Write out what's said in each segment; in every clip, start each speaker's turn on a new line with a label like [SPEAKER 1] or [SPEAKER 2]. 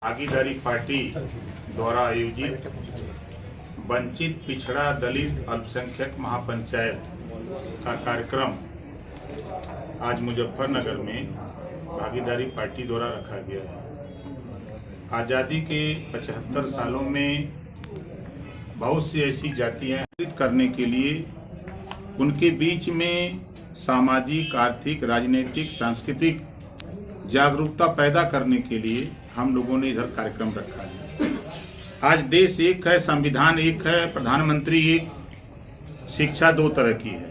[SPEAKER 1] भागीदारी पार्टी द्वारा आयोजित वंचित पिछड़ा दलित अल्पसंख्यक महापंचायत का कार्यक्रम आज मुजफ्फरनगर में भागीदारी पार्टी द्वारा रखा गया है। आज़ादी के 75 सालों में बहुत सी ऐसी जातियां करने के लिए उनके बीच में सामाजिक, आर्थिक, राजनीतिक, सांस्कृतिक जागरूकता पैदा करने के लिए हम लोगों ने इधर कार्यक्रम रखा है। आज देश एक है, संविधान एक है, प्रधानमंत्री एक, शिक्षा दो तरह की है।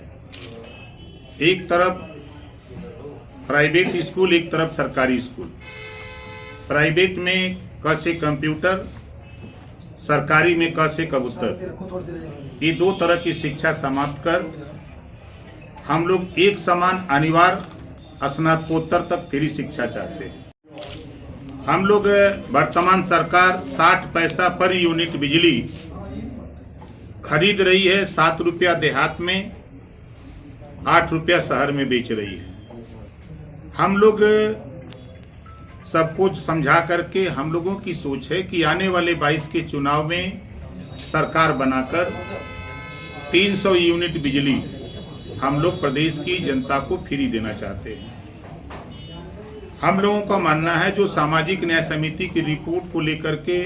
[SPEAKER 1] एक तरफ प्राइवेट स्कूल, एक तरफ सरकारी स्कूल। प्राइवेट में क से कंप्यूटर, सरकारी में क से कबूतर। ये दो तरह की शिक्षा समाप्त कर हम लोग एक समान अनिवार्य स्नातकोत्तर तक फ्री शिक्षा चाहते हैं। हम लोग वर्तमान सरकार 60 पैसा पर यूनिट बिजली खरीद रही है। 7 रुपया देहात में, 8 रुपया शहर में बेच रही है। हम लोग सबको समझा करके हम लोगों की सोच है कि आने वाले 22 के चुनाव में सरकार बनाकर 300 यूनिट बिजली हम लोग प्रदेश की जनता को फ्री देना चाहते हैं। हम लोगों का मानना है जो सामाजिक न्याय समिति की रिपोर्ट को लेकर के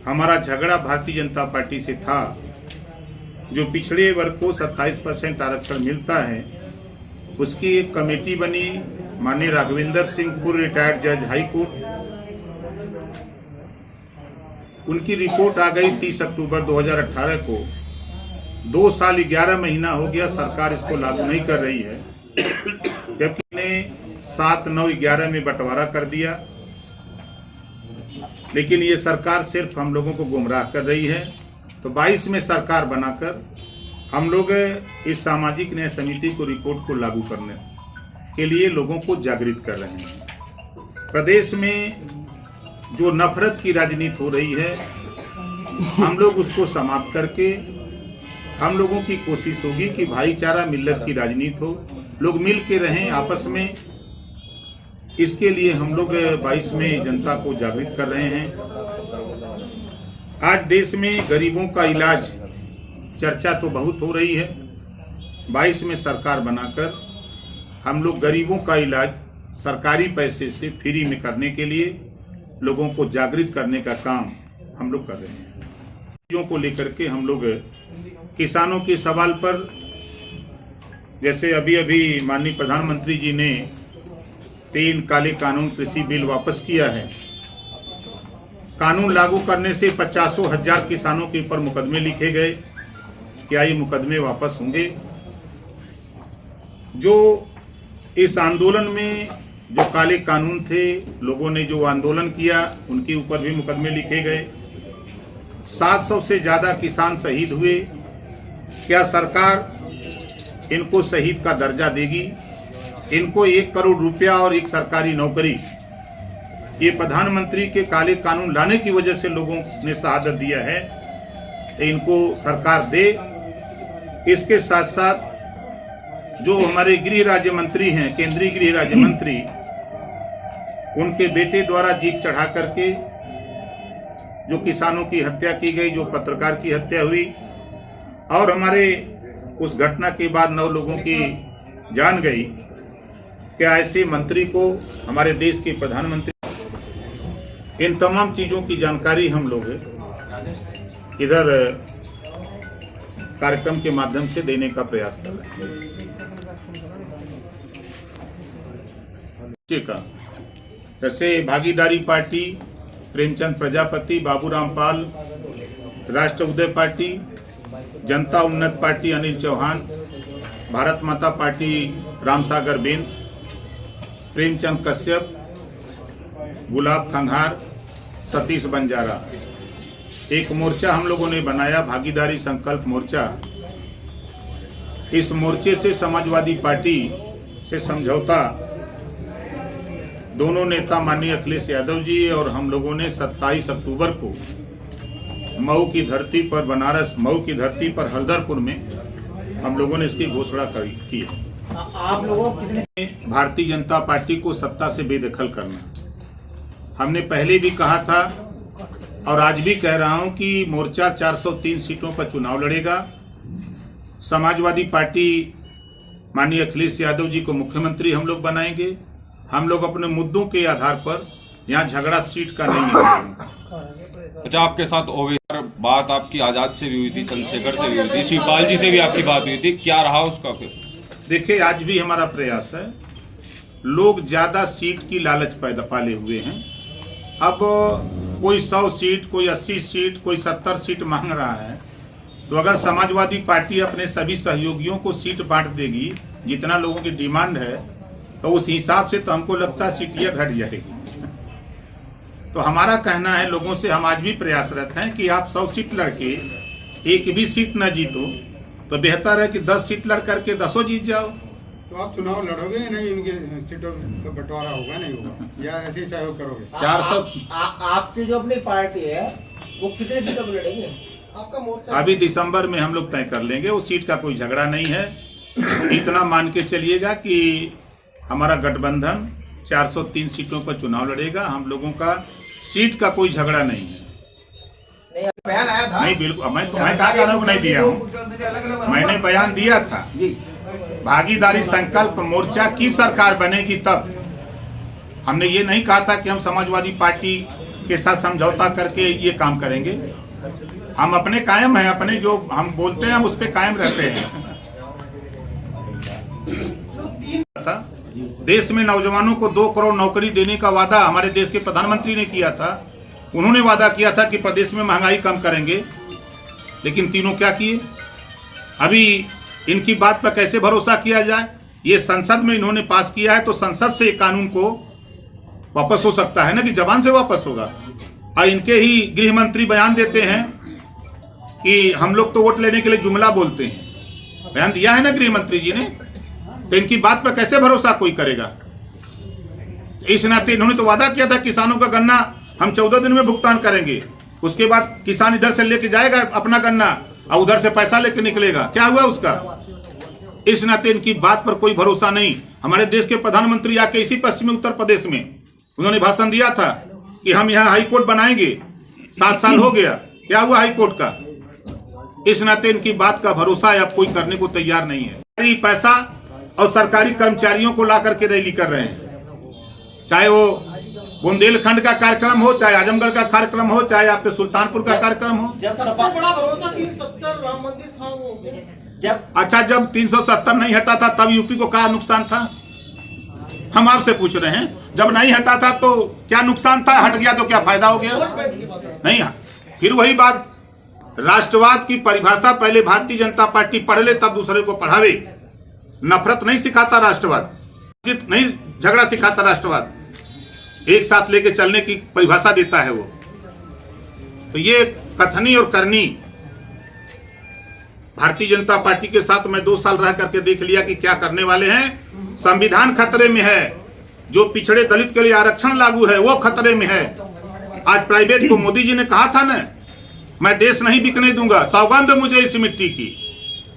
[SPEAKER 1] हमारा झगड़ा भारतीय जनता पार्टी से था, जो पिछड़े वर्ग को 27% आरक्षण मिलता है, उसकी एक कमेटी बनी। माननीय राघवेंद्र सिंह, पूर्व रिटायर्ड जज हाई कोर्ट, उनकी रिपोर्ट आ गई 30 अक्टूबर 2018 को। 2 साल 11 महीना हो गया, सरकार इसको लागू नहीं कर रही है, जबकि ने 7, 9, 11 में बंटवारा कर दिया। लेकिन ये सरकार सिर्फ हम लोगों को गुमराह कर रही है। तो 22 में सरकार बनाकर हम लोग इस सामाजिक न्याय समिति को रिपोर्ट को लागू करने के लिए लोगों को जागृत कर रहे हैं। प्रदेश में जो नफरत की राजनीति हो रही है, हम लोग उसको समाप्त करके हम लोगों की कोशिश होगी कि भाईचारा, मिल्लत की राजनीति हो, लोग मिल के रहें आपस में। इसके लिए हम लोग 22 में जनता को जागृत कर रहे हैं। आज देश में गरीबों का इलाज चर्चा तो बहुत हो रही है। 22 में सरकार बनाकर हम लोग गरीबों का इलाज सरकारी पैसे से फ्री में करने के लिए लोगों को जागृत करने का काम हम लोग कर रहे हैं। चीज़ों को लेकर के हम लोग किसानों के सवाल पर, जैसे अभी माननीय प्रधानमंत्री जी ने 3 काले कानून कृषि बिल वापस किया है। कानून लागू करने से 50,000 किसानों के ऊपर मुकदमे लिखे गए। क्या ये मुकदमे वापस होंगे? जो इस आंदोलन में जो काले कानून थे, लोगों ने जो आंदोलन किया, उनके ऊपर भी मुकदमे लिखे गए। 700 से ज्यादा किसान शहीद हुए। क्या सरकार इनको शहीद का दर्जा देगी? इनको 1 करोड़ रुपया और एक सरकारी नौकरी, ये प्रधानमंत्री के काले कानून लाने की वजह से लोगों ने शहादत दिया है, इनको सरकार दे। इसके साथ साथ जो हमारे गृह राज्य मंत्री हैं, केंद्रीय गृह राज्य मंत्री, उनके बेटे द्वारा जीप चढ़ा करके जो किसानों की हत्या की गई, जो पत्रकार की हत्या हुई, और हमारे उस घटना के बाद 9 लोगों की जान गई, क्या ऐसे मंत्री को हमारे देश के प्रधानमंत्री? इन तमाम चीजों की जानकारी हम लोग इधर कार्यक्रम के माध्यम से देने का प्रयास कर रहे हैं। जैसे भागीदारी पार्टी प्रेमचंद प्रजापति, बाबूराम पाल, राष्ट्र उदय पार्टी, जनता उन्नत पार्टी अनिल चौहान, भारत माता पार्टी रामसागर बेन, प्रेमचंद कश्यप, गुलाब खंघार, सतीश बंजारा, एक मोर्चा हम लोगों ने बनाया, भागीदारी संकल्प मोर्चा। इस मोर्चे से समाजवादी पार्टी से समझौता दोनों नेता माननीय अखिलेश यादव जी और हम लोगों ने 27 अक्टूबर को मऊ की धरती पर, बनारस मऊ की धरती पर हल्दरपुर में हम लोगों ने इसकी घोषणा की है। आप लोगों कितने भारतीय जनता पार्टी को सत्ता से बेदखल करना, हमने पहले भी कहा था और आज भी कह रहा हूं कि मोर्चा 403 सीटों पर चुनाव लड़ेगा। समाजवादी पार्टी माननीय अखिलेश यादव जी को मुख्यमंत्री हम लोग बनाएंगे। हम लोग अपने मुद्दों के आधार पर यहाँ झगड़ा सीट का नहीं है।
[SPEAKER 2] अच्छा, आपके साथ ओवैसी बात आपकी आजाद से भी हुई थी, चंद्रशेखर से भी हुई थी, शिवपाल जी से भी आपकी बात हुई थी, क्या रहा उसका फिर?
[SPEAKER 1] देखिए, आज भी हमारा प्रयास है। लोग ज्यादा सीट की लालच पैदा पाले हुए हैं। अब कोई 100 सीट, कोई 80 सीट, कोई 70 सीट मांग रहा है, तो अगर समाजवादी पार्टी अपने सभी सहयोगियों को सीट बांट देगी जितना लोगों की डिमांड है, तो उस हिसाब से तो हमको लगता है सीटियां घट जाएगी। तो हमारा कहना है लोगों से, हम आज भी प्रयासरत हैं कि आप 100 सीट लड़के एक भी सीट न जीतो तो बेहतर है कि 10 सीट लड़ करके 10 जीत जाओ।
[SPEAKER 3] तो आप चुनाव लड़ोगे या नहीं? इनके सीटों का बंटवारा होगा नहीं होगा, या ऐसे ही सहयोग करोगे?
[SPEAKER 1] 400
[SPEAKER 4] आपकी जो अपनी पार्टी है वो कितने सीटों पर लड़ेगी? आपका मोर्चा
[SPEAKER 1] अभी दिसंबर में हम लोग तय कर लेंगे। वो सीट का कोई झगड़ा नहीं है। इतना मान के चलिएगा कि हमारा गठबंधन 403 सीटों पर चुनाव लड़ेगा। हम लोगों का सीट का कोई झगड़ा नहीं है।
[SPEAKER 4] नहीं, बयान आया था।
[SPEAKER 1] नहीं, बिल्कुल। मैं कहा जा रहा हूँ नहीं दिया हूँ। मैंने बयान दिया था, भागीदारी संकल्प मोर्चा की सरकार बनेगी तब। हमने ये नहीं कहा था कि हम समाजवादी पार्टी के साथ समझौता करके ये काम करेंगे। हम अपने कायम हैं, अपने जो हम बोलते हैं हम उस पर कायम रहते हैं। देश में नौजवानों को 2 करोड़ नौकरी देने का वादा हमारे देश के प्रधानमंत्री ने किया था। उन्होंने वादा किया था कि प्रदेश में महंगाई कम करेंगे, लेकिन तीनों क्या किए? अभी इनकी बात पर कैसे भरोसा किया जाए? ये संसद में इन्होंने पास किया है तो संसद से कानून को वापस हो सकता है ना, कि जबान से वापस होगा। और इनके ही गृह मंत्री बयान देते हैं कि हम लोग तो वोट लेने के लिए जुमला बोलते हैं। बयान दिया है ना गृह मंत्री जी ने, तो इनकी बात पर कैसे भरोसा कोई करेगा? इस नाते इन्होंने तो वादा किया था किसानों का गन्ना हम 14 दिन में भुगतान करेंगे। उसके बाद किसान इधर से लेके जाएगा अपना गन्ना और उधर से पैसा लेके निकलेगा। क्या हुआ उसका? इस नाते इनकी बात पर कोई भरोसा नहीं। हमारे देश के प्रधानमंत्री आके इसी पश्चिमी उत्तर प्रदेश में उन्होंने भाषण दिया था कि हम यहाँ हाई कोर्ट बनाएंगे। 7 साल हो गया, क्या हुआ हाई कोर्ट का? इस नाते इनकी बात का भरोसा है, अब कोई करने को तैयार नहीं है। पैसा और सरकारी कर्मचारियों को ला करके रैली कर रहे हैं, चाहे वो बुंदेलखंड का कार्यक्रम हो, चाहे आजमगढ़ का कार्यक्रम हो, चाहे आपके सुल्तानपुर का कार्यक्रम हो।
[SPEAKER 4] सबसे बड़ा भरोसा 370 राम मंदिर था वो।
[SPEAKER 1] जब 370 नहीं हटा था तब यूपी को क्या नुकसान था? हम आपसे पूछ रहे हैं, जब नहीं हटा था तो क्या नुकसान था? हट गया तो क्या फायदा हो गया? नहीं। फिर वही बात, राष्ट्रवाद की परिभाषा पहले भारतीय जनता पार्टी पढ़ ले तब दूसरे को पढ़ावे। नफरत नहीं सिखाता राष्ट्रवाद, नहीं झगड़ा सिखाता राष्ट्रवाद, एक साथ लेके चलने की परिभाषा देता है वो। तो ये कथनी और करनी भारतीय जनता पार्टी के साथ मैं 2 साल रह करके देख लिया कि क्या करने वाले हैं। संविधान खतरे में है, जो पिछड़े दलित के लिए आरक्षण लागू है वो खतरे में है। आज प्राइवेट को मोदी जी ने कहा था ना, मैं देश नहीं बिकने दूंगा, सौगंध मुझे इस मिट्टी की।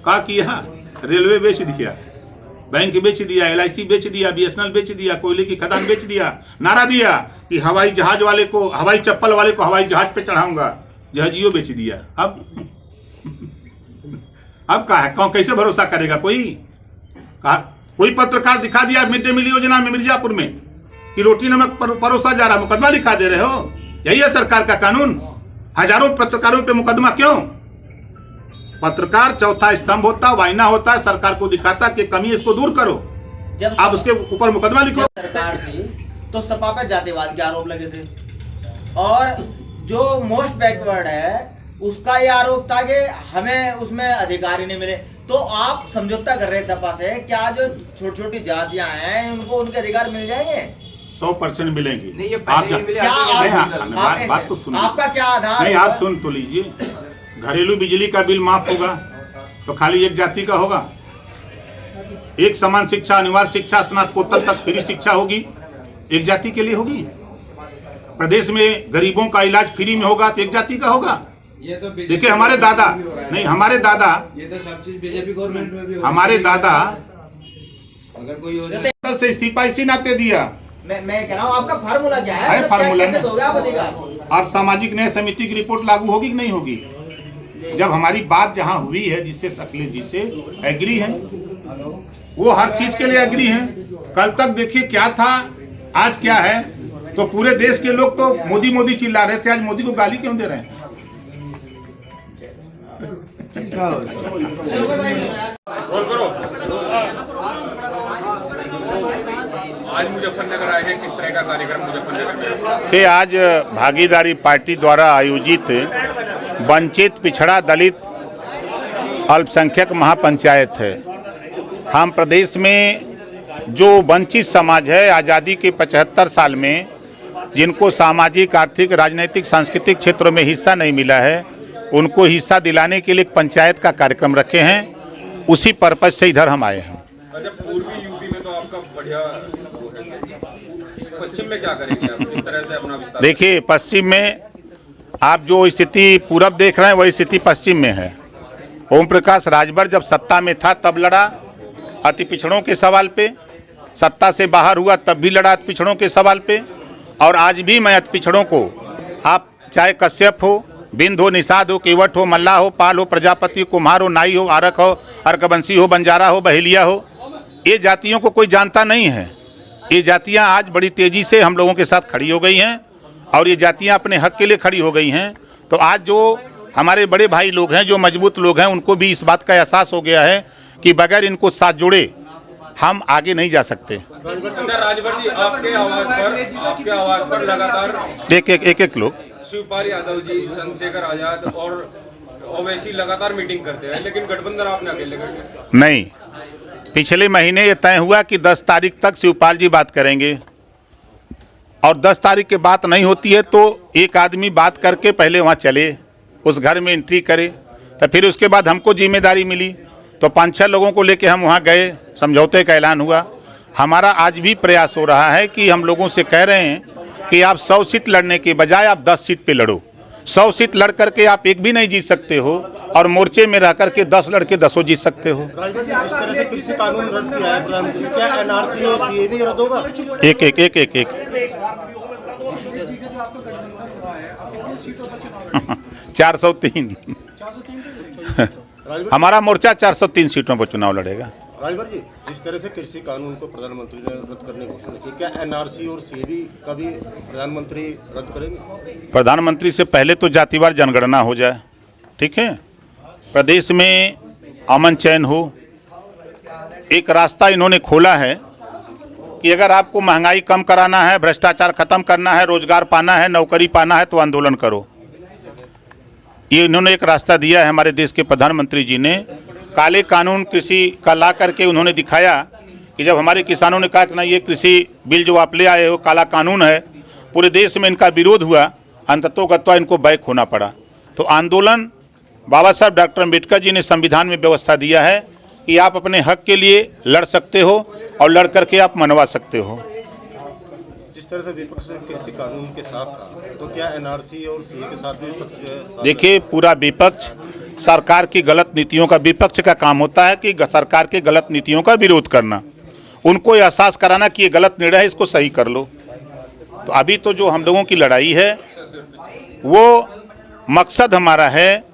[SPEAKER 1] कहा किया, रेलवे बेच दिया, बैंक बेच दिया, LIC बेच दिया, BSNL बेच दिया, कोयले की खदान बेच दिया, नारा दिया कि हवाई जहाज वाले को, हवाई चप्पल वाले को हवाई जहाज पे चढ़ाऊंगा, जहाजियो बेच दिया। अब क्या है? कौन कैसे भरोसा करेगा कोई? कोई पत्रकार दिखा दिया मिड डे मील योजना में मिर्जापुर में कि रोटी नमक परोसा जा रहा, मुकदमा लिखा दे रहे हो? यही है सरकार का कानून? हजारों पत्रकारों पे मुकदमा क्यों? पत्रकार चौथा स्तंभ होता, वाहिना होता है, सरकार को दिखाता कि कमी इसको दूर करो, जब आप उसके ऊपर मुकदमा लिखो।
[SPEAKER 4] सरकार थी तो सपा पे जातिवाद के आरोप लगे थे, और जो मोस्ट बैकवर्ड है उसका ये आरोप था कि हमें उसमें अधिकार ही नहीं मिले। तो आप समझौता कर रहे हैं सपा से, क्या जो छोटी छोटी जातियां हैं उनको उनके अधिकार मिल जाएंगे?
[SPEAKER 1] 100% मिलेंगे।
[SPEAKER 4] नहीं, ये
[SPEAKER 1] बात तो सुनिए,
[SPEAKER 4] आपका क्या आधार?
[SPEAKER 1] नहीं, आप सुन तो लीजिए। घरेलू बिजली का बिल माफ होगा तो खाली एक जाति का होगा? एक समान शिक्षा, अनिवार्य शिक्षा, स्नातकोत्तर तक फ्री शिक्षा होगी, एक जाति के लिए होगी। प्रदेश में गरीबों का इलाज फ्री में होगा तो एक जाति का होगा।
[SPEAKER 3] ये तो
[SPEAKER 1] देखिए हमारे दादा, नहीं हमारे दादा,
[SPEAKER 3] ये तो सब चीज बीजेपी गवर्नमेंट में भी
[SPEAKER 1] हमारे दादा
[SPEAKER 3] अगर कोई योजना
[SPEAKER 1] से इस्तीफा इसी नाते दिया
[SPEAKER 4] मैं कह रहा हूँ आपका फार्मूला क्या है? मतलब
[SPEAKER 1] फार्मूला
[SPEAKER 4] कैसे दोगे आप अधिकार?
[SPEAKER 1] अब सामाजिक न्याय समिति की रिपोर्ट लागू होगी कि नहीं होगी? जब हमारी बात जहाँ हुई है, जिससे अखिलेश जी से एग्री है, वो हर चीज के लिए एग्री है। कल तक देखिए क्या था, आज क्या है। तो पूरे देश के लोग तो मोदी मोदी चिल्ला रहे थे, आज मोदी को गाली क्यों दे रहे हैं?
[SPEAKER 2] आज मुजफ्फरनगर आए हैं, किस तरह का कार्यक्रम मुजफ्फरनगर में?
[SPEAKER 1] कि आज भागीदारी पार्टी द्वारा आयोजित वंचित पिछड़ा दलित अल्पसंख्यक महापंचायत है। हम प्रदेश में जो वंचित समाज है, आज़ादी के 75 साल में जिनको सामाजिक, आर्थिक, राजनीतिक, सांस्कृतिक क्षेत्रों में हिस्सा नहीं मिला है, उनको हिस्सा दिलाने के लिए एक पंचायत का कार्यक्रम रखे हैं। उसी पर्पज से इधर हम आए हैं।
[SPEAKER 2] अच्छा, पूर्वी यूपी में तो आपका बढ़िया, पश्चिम में क्या करेंगे आप? किस तरह से अपना विस्तार?
[SPEAKER 1] देखिए, पश्चिम में आप जो स्थिति पूरब देख रहे हैं वही स्थिति पश्चिम में है। ओम प्रकाश राजभर जब सत्ता में था तब लड़ा अति पिछड़ों के सवाल पे, सत्ता से बाहर हुआ तब भी लड़ा अति पिछड़ों के सवाल पे, और आज भी मैं अति पिछड़ों को, आप चाहे कश्यप हो, बिंद हो, निषाद हो, केवट हो, मल्ला हो, पाल हो, प्रजापति, कुम्हार हो, नाई हो, आरक हो, अर्कवंशी हो, बंजारा हो, बहेलिया हो, ये जातियों को कोई जानता नहीं है। ये जातियां आज बड़ी तेजी से हम लोगों के साथ खड़ी हो गई हैं और ये जातियां अपने हक के लिए खड़ी हो गई हैं। तो आज जो हमारे बड़े भाई लोग हैं, जो मजबूत लोग हैं, उनको भी इस बात का एहसास हो गया है कि बगैर इनको साथ जोड़े हम आगे नहीं जा सकते।
[SPEAKER 2] अच्छा राजभर जी, आपके आवाज पर लगातार
[SPEAKER 1] एक लोग,
[SPEAKER 2] शिवपाल यादव जी, चंद्रशेखर आजाद और ओवैसी लगातार मीटिंग करते हैं, लेकिन गठबंधन आपने अकेले कर दिया।
[SPEAKER 1] नहीं, पिछले महीने ये तय हुआ कि 10 तारीख तक शिवपाल जी बात करेंगे और 10 तारीख के बात नहीं होती है तो एक आदमी बात करके पहले वहाँ चले, उस घर में एंट्री करे, तो फिर उसके बाद हमको जिम्मेदारी मिली तो 5-6 लोगों को लेके हम वहाँ गए, समझौते का ऐलान हुआ। हमारा आज भी प्रयास हो रहा है कि हम लोगों से कह रहे हैं कि आप 100 सीट लड़ने के बजाय आप 10 सीट पे लड़ो। 100 सीट लड़ करके आप एक भी नहीं जीत सकते हो और मोर्चे में रह करके 10 लड़के 10 जीत सकते हो।
[SPEAKER 5] राजभर जी, जिस तरह से कृषि कानून रद्द किया है प्रधानमंत्री, क्या एनआरसी और सीएबी रद्द होगा?
[SPEAKER 1] एक 403 हमारा मोर्चा 403 सीटों पर चुनाव लड़ेगा।
[SPEAKER 5] राजभर जी, जिस तरह से कृषि कानून को प्रधानमंत्री ने रद्द करने की घोषणा की, क्या एनआरसी और सीएबी का भी प्रधानमंत्री रद्द करेंगे?
[SPEAKER 1] प्रधानमंत्री से पहले तो जातिवार जनगणना हो जाए, ठीक है, प्रदेश में अमन चैन हो। एक रास्ता इन्होंने खोला है कि अगर आपको महंगाई कम कराना है, भ्रष्टाचार खत्म करना है, रोजगार पाना है, नौकरी पाना है तो आंदोलन करो। ये इन्होंने एक रास्ता दिया है हमारे देश के प्रधानमंत्री जी ने। काले कानून कृषि का ला करके उन्होंने दिखाया कि जब हमारे किसानों ने कहा कि ना ये कृषि बिल जो आप ले आए हो काला कानून है, पूरे देश में इनका विरोध हुआ, अंततोगत्वा इनको बैक होना पड़ा। तो आंदोलन बाबा साहब डॉक्टर अम्बेडकर जी ने संविधान में व्यवस्था दिया है कि आप अपने हक के लिए लड़ सकते हो और लड़ करके आप मनवा सकते हो।
[SPEAKER 5] जिस तरह से विपक्ष कृषि कानून के साथ था, तो क्या एनआरसी और सीए के साथ भी विपक्ष जो है साथ?
[SPEAKER 1] देखिए, पूरा विपक्ष सरकार की गलत नीतियों का, विपक्ष का काम होता है कि सरकार के गलत नीतियों का विरोध करना, उनको एहसास कराना कि ये गलत निर्णय है, इसको सही कर लो। तो अभी तो जो हम लोगों की लड़ाई है वो मकसद हमारा है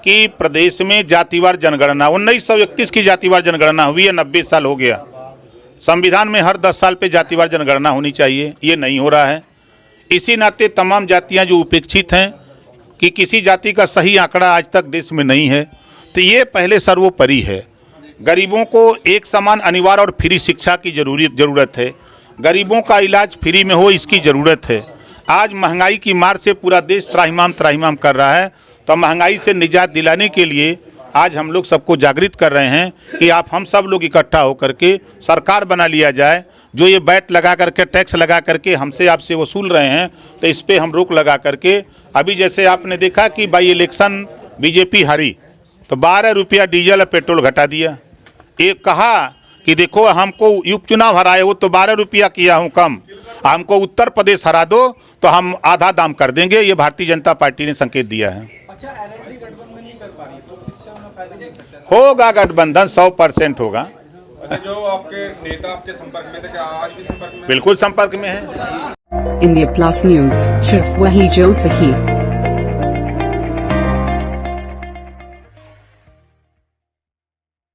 [SPEAKER 1] कि प्रदेश में जातिवार जनगणना, 1931 की जातिवार जनगणना हुई है, 90 साल हो गया। संविधान में हर 10 साल पे जातिवार जनगणना होनी चाहिए, ये नहीं हो रहा है। इसी नाते तमाम जातियां जो उपेक्षित हैं कि किसी जाति का सही आंकड़ा आज तक देश में नहीं है, तो ये पहले सर्वोपरि है। गरीबों को एक समान अनिवार्य और फ्री शिक्षा की ज़रूरत है, गरीबों का इलाज फ्री में हो इसकी ज़रूरत है। आज महंगाई की मार से पूरा देश त्राहिमाम कर रहा है, तो महंगाई से निजात दिलाने के लिए आज हम लोग सबको जागृत कर रहे हैं कि आप हम सब लोग इकट्ठा होकर के सरकार बना लिया जाए। जो ये वैट लगा करके, टैक्स लगा करके हमसे आपसे वसूल रहे हैं, तो इस पर हम रोक लगा करके, अभी जैसे आपने देखा कि बाई इलेक्शन बीजेपी हारी तो 12 रुपया डीजल और पेट्रोल घटा दिया। एक कहा कि देखो हमको उपचुनाव हराए हो तो 12 रुपया किया हूँ कम, हमको उत्तर प्रदेश हरा दो तो हम आधा दाम कर देंगे। ये भारतीय जनता पार्टी ने संकेत दिया है।
[SPEAKER 6] अच्छा, एलएलडी गठबंधन नहीं कर पा रही तो इससे उन्हें फायदा मिल सकता है?
[SPEAKER 1] होगा गठबंधन, 100% होगा।
[SPEAKER 2] अच्छा, जो आपके नेता आपके संपर्क में थे, क्या आज भी संपर्क में?
[SPEAKER 1] बिल्कुल संपर्क में है।
[SPEAKER 6] इंडिया प्लस न्यूज, सिर्फ वही जो सही।